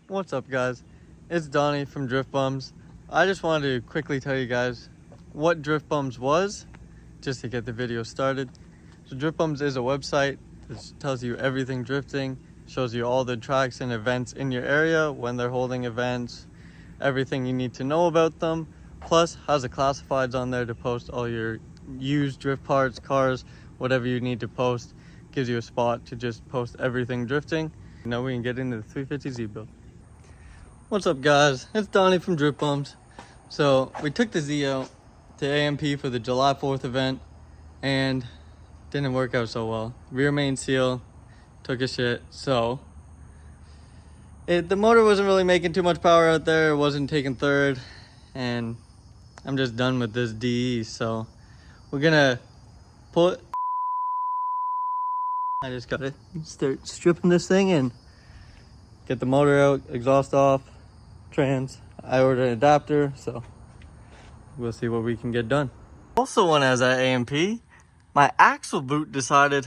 What's up, guys? It's Donnie from DriftBums. I just wanted to quickly tell you guys what DriftBums was, just to get the video started. So DriftBums is a website that tells you everything drifting, shows you all the tracks and events in your area, when they're holding events, everything you need to know about them, plus has the classifieds on there to post all your used drift parts, cars, whatever you need to post. Gives you a spot to just post everything drifting. Now we can get into the 350Z build. What's up, guys? It's Donnie from DriftBums. So we took the Z out to AMP for the July 4th event and didn't work out so well. Rear main seal took a shit, so the motor wasn't really making too much power out there. It wasn't taking third, and I'm just done with this DE. So we're gonna put. I just gotta start stripping this thing and get the motor out, exhaust off, trans. I ordered an adapter, so we'll see what we can get done. Also, when I was at AMP, my axle boot decided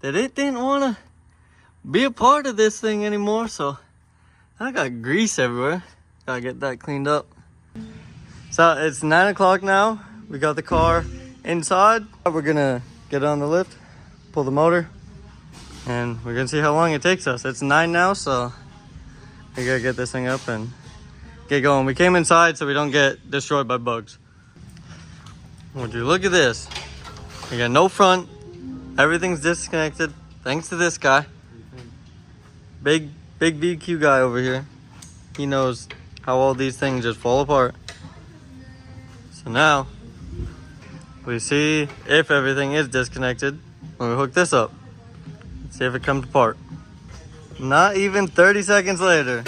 that it didn't want to be a part of this thing anymore, so I got grease everywhere. Gotta get that cleaned up. So it's 9 o'clock now. We got the car inside. We're gonna get on the lift, pull the motor, and we're gonna see how long it takes us. It's 9 now, so we gotta get this thing up and get going. We came inside so we don't get destroyed by bugs. Would you look at this? We got no front. Everything's disconnected thanks to this guy. Big VQ guy over here. He knows how all these things just fall apart. So now we see if everything is disconnected when we hook this up. Let's see if it comes apart. Not even 30 seconds later.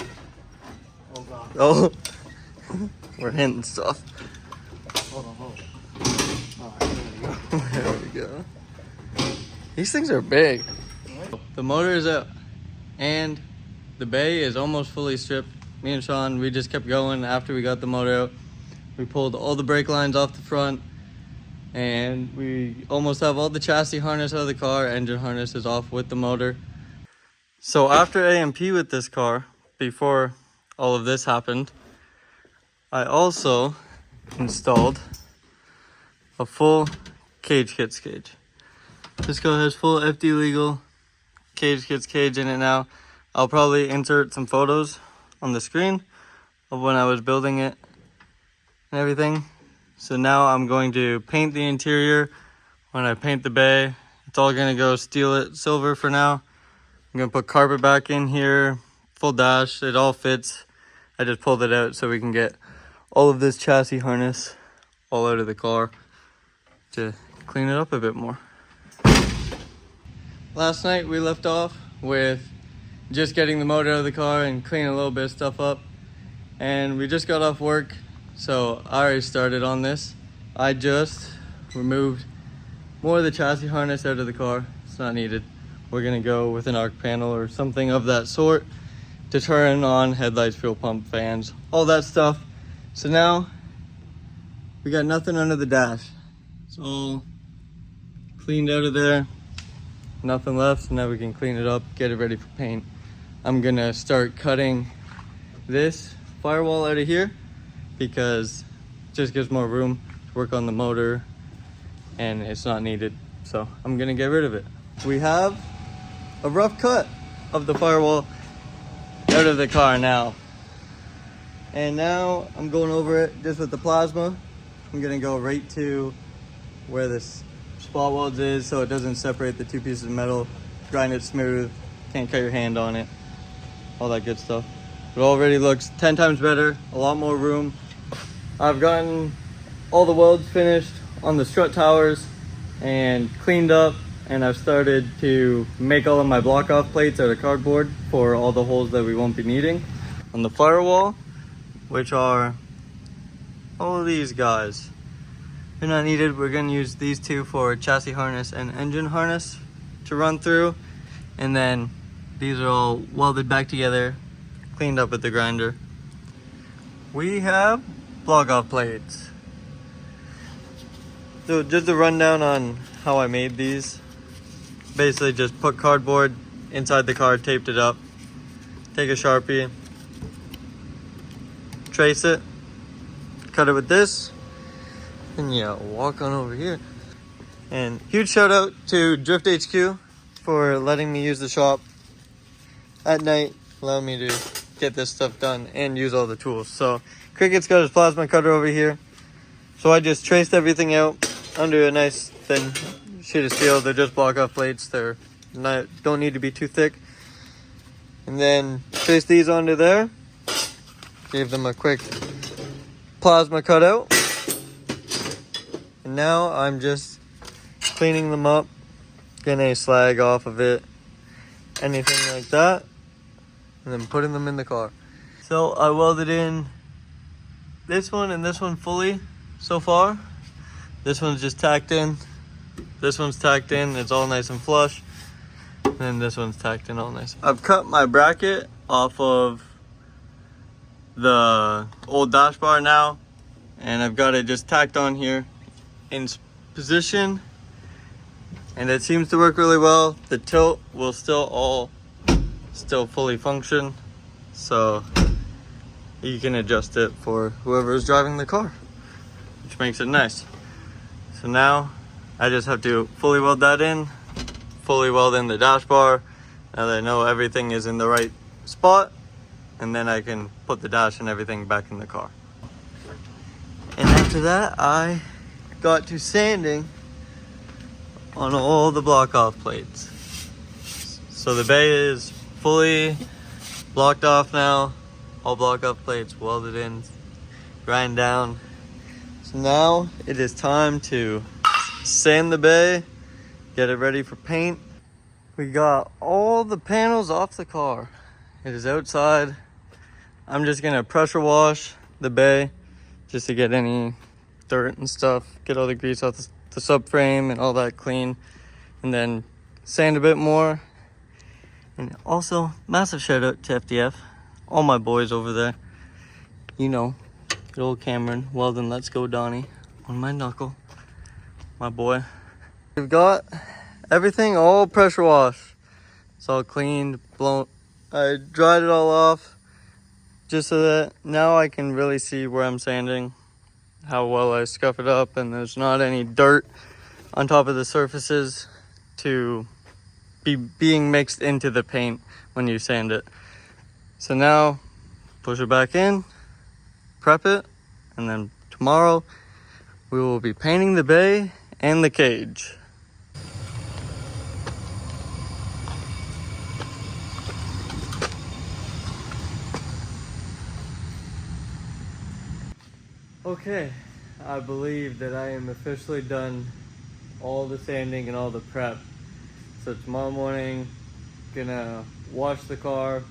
Oh god. Oh, we're hinting stuff. Hold on. Alright, There we go. These things are big. The motor is out and the bay is almost fully stripped. Me and Sean, we just kept going after we got the motor out. We pulled all the brake lines off the front and we almost have all the chassis harness out of the car. Engine harness is off with the motor. So after AMP with this car, before all of this happened, I also installed a full cage kits cage. This car has full FD legal cage kits cage in it now. I'll probably insert some photos on the screen of when I was building it and everything. So now I'm going to paint the interior. When I paint the bay, it's all gonna go silver for now. I'm gonna put carpet back in here, full dash, it all fits. I just pulled it out so we can get all of this chassis harness all out of the car to clean it up a bit more. Last night we left off with just getting the motor out of the car and cleaning a little bit of stuff up. And we just got off work, so I already started on this. I just removed more of the chassis harness out of the car. It's not needed. We're gonna go with an arc panel or something of that sort to turn on headlights, fuel pump, fans, all that stuff. So now we got nothing under the dash. It's all cleaned out of there. Nothing left, so now we can clean it up, get it ready for paint. I'm gonna start cutting this firewall out of here because it just gives more room to work on the motor and it's not needed. So I'm gonna get rid of it. We have a rough cut of the firewall out of the car now. And now I'm going over it just with the plasma. I'm gonna go right to where this spot welds is so it doesn't separate the two pieces of metal. Grind it smooth, can't cut your hand on it, all that good stuff. It already looks 10 times better, a lot more room. I've gotten all the welds finished on the strut towers and cleaned up, and I've started to make all of my block off plates out of cardboard for all the holes that we won't be needing. On the firewall, which are all of these guys, they're not needed. We're gonna use these two for chassis harness and engine harness to run through. And then these are all welded back together, cleaned up with the grinder. We have block off plates. So just a rundown on how I made these. Basically just put cardboard inside the car, taped it up. Take a Sharpie, trace it, cut it with this, and yeah, walk on over here. And huge shout out to Drift HQ for letting me use the shop at night, allowing me to get this stuff done and use all the tools. So Cricket's got his plasma cutter over here. So I just traced everything out under a nice thin sheet of steel. They're just block off plates. They're not, don't need to be too thick. And then trace these onto there. Gave them a quick plasma cutout. And now I'm just cleaning them up, getting any slag off of it, anything like that, and then putting them in the car. So I welded in this one and this one fully so far. This one's just tacked in. This one's tacked in, it's all nice and flush. And then this one's tacked in all nice. I've cut my bracket off of the old dash bar now, and I've got it just tacked on here in position, and it seems to work really well. The tilt will still fully function, so you can adjust it for whoever is driving the car, which makes it nice. So now I just have to fully weld that in, fully weld in the dash bar, now that I know everything is in the right spot, and then I can put the dash and everything back in the car. And after that, I got to sanding on all the block off plates. So the bay is fully blocked off now, all block off plates welded in, grind down. So now it is time to sand the bay, get it ready for paint. We got all the panels off the car. It is outside. I'm just gonna pressure wash the bay just to get any dirt and stuff, get all the grease off the subframe and all that clean, and then sand a bit more. And also, massive shout out to FDF, all my boys over there. You know, good old Cameron, Weldon, let's go Donnie, on my knuckle, my boy. We've got everything all pressure wash. It's all cleaned, blown. I dried it all off just so that now I can really see where I'm sanding, how well I scuff it up, and there's not any dirt on top of the surfaces to be being mixed into the paint when you sand it. So now push it back in, prep it, and then tomorrow we will be painting the bay and the cage. Okay, I believe that I am officially done all the sanding and all the prep. So tomorrow morning, gonna wash the car,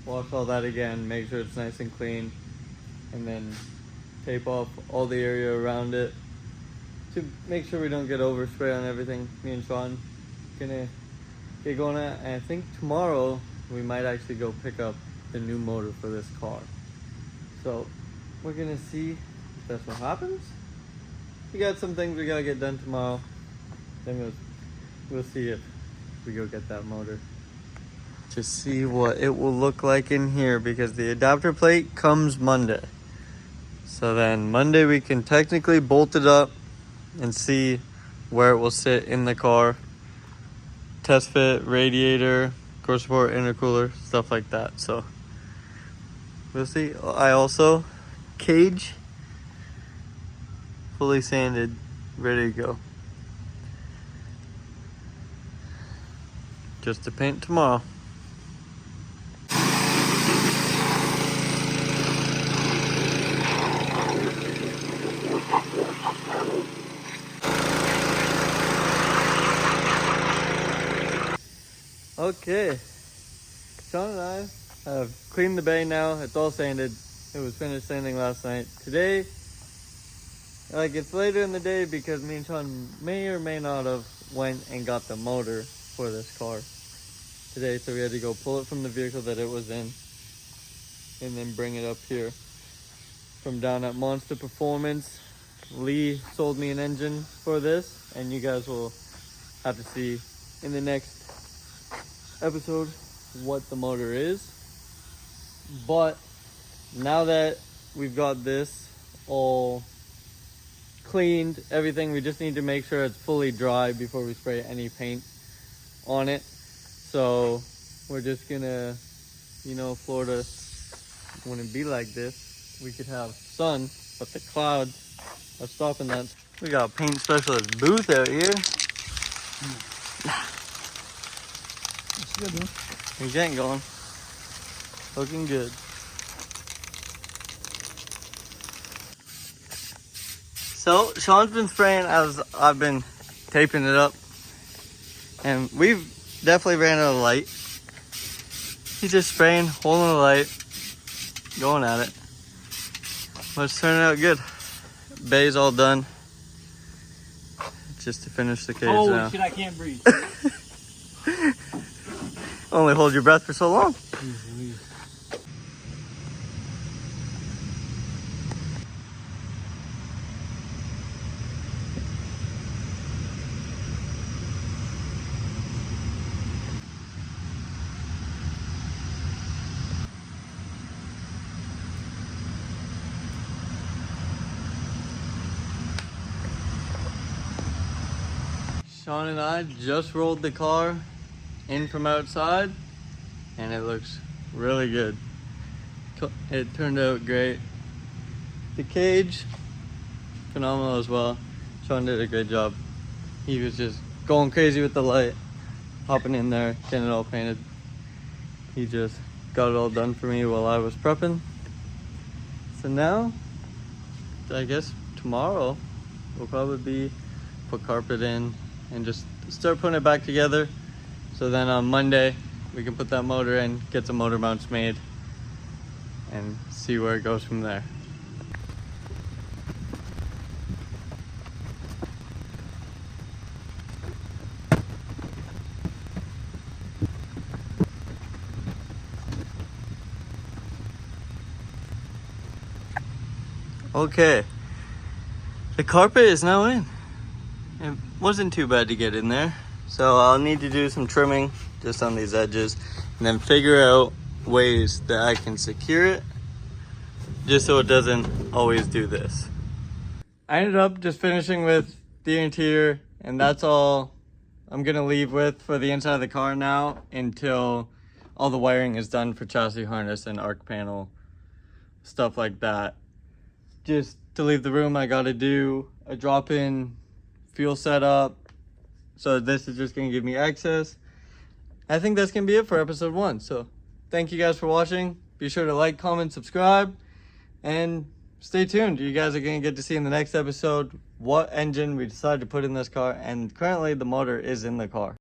wash all that again, make sure it's nice and clean, and then tape off all the area around it to make sure we don't get overspray on everything. Me and Sean gonna get going at, and I think tomorrow we might actually go pick up the new motor for this car. So we're gonna see if that's what happens. We got some things we gotta get done tomorrow. Then we'll see if we go get that motor. Just see what it will look like in here, because the adapter plate comes Monday. So then Monday we can technically bolt it up and see where it will sit in the car. Test fit, radiator, core support, intercooler, stuff like that. So we'll see. I also cage fully sanded, ready to go. Just to paint tomorrow. Okay, Sean and I have cleaned the bay now. It's all sanded. It was finished sanding last night. Today, like, it's later in the day because me and Sean may or may not have went and got the motor for this car today, so we had to go pull it from the vehicle that it was in and then bring it up here from down at Monster Performance. Lee sold me an engine for this, and you guys will have to see in the next episode what the motor is. But now that we've got this all cleaned, everything. We just need to make sure it's fully dry before we spray any paint on it. So we're just gonna, you know, Florida wouldn't be like this. We could have sun, but the clouds are stopping that. We got a paint specialist booth out here. It's good, man. He's getting going. Looking good. So Sean's been spraying as I've been taping it up, and we've definitely ran out of light. He's just spraying, holding the light, going at it. But it's turning out good. Bay's all done. Just to finish the cage now. Holy shit, I can't breathe. Only hold your breath for so long. Sean and I just rolled the car in from outside, and it looks really good. It turned out great. The cage, phenomenal as well. Sean did a great job. He was just going crazy with the light, hopping in there, getting it all painted. He just got it all done for me while I was prepping. So now, I guess tomorrow will probably be put carpet in and just start putting it back together. So then on Monday, we can put that motor in, get some motor mounts made, and see where it goes from there. Okay, the carpet is now in. It wasn't too bad to get in there. So I'll need to do some trimming just on these edges and then figure out ways that I can secure it just so it doesn't always do this. I ended up just finishing with the interior, and that's all I'm gonna leave with for the inside of the car now until all the wiring is done for chassis harness and arc panel, stuff like that. Just to leave the room, I gotta do a drop-in fuel setup. So this is just gonna give me access. I think that's gonna be it for episode 1. So thank you guys for watching. Be sure to like, comment, subscribe, and stay tuned. You guys are gonna get to see in the next episode what engine we decide to put in this car, and currently the motor is in the car.